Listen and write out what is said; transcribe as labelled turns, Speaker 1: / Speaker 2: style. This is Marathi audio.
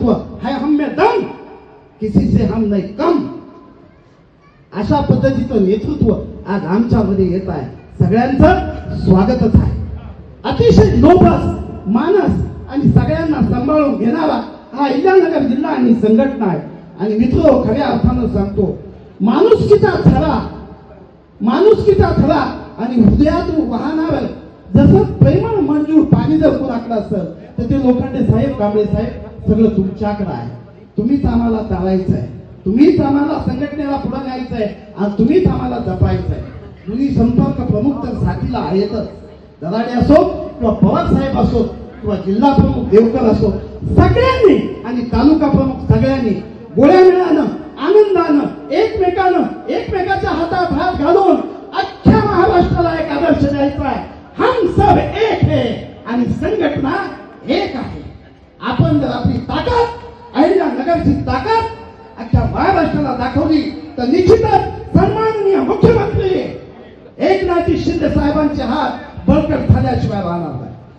Speaker 1: नेतृत्व है हम में दम, किसी से हम नहीं कम. अशा पद्धतीचं नेतृत्व आज आमच्यामध्ये येत आहे. सगळ्यांचं स्वागतच आहे. अतिशय लोभस मानस आणि सगळ्यांना सांभाळून घेणारा हा अहिल्यानगर जिल्हा आणि संघटना आहे. आणि मित्र, खऱ्या अर्थानं सांगतो, माणुसकीचा थरा आणि हृदयातून वाहणारं जसं प्रेमळ मंजूर पाणी जर कोणाकडे असेल तर ते लोखंडे साहेब, कांबळे साहेब सगळं तुमच्याकडे आहे. तुम्हीच आम्हाला चालायचं आहे, तुम्हीच आम्हाला संघटनेला पुढे न्यायचं आहे आणि तुम्हीच आम्हाला जपायचं आहे. दोन्ही संपर्क प्रमुख तर साथीला आहेतच. दराडे असो किंवा पवार साहेब असो किंवा जिल्हा प्रमुख देवकर असो, सगळ्यांनी आणि तालुका प्रमुख सगळ्यांनी गोळ्या मिळानं आनंदानं एकमेकाच्या हातात हात घालून अख्ख्या महाराष्ट्राला एक आदर्श द्यायचा आहे. हम सब एक है आणि संघटना एक आहे. आपण जर आपली ताकद, अहिल्यानगरची ताकद अख्ख्या महाराष्ट्राला दाखवली तर निश्चितच सन्माननीय मुख्यमंत्री एकनाथ शिंदे साहेबांचे हात बळकट झाल्याशिवाय राहणार नाही.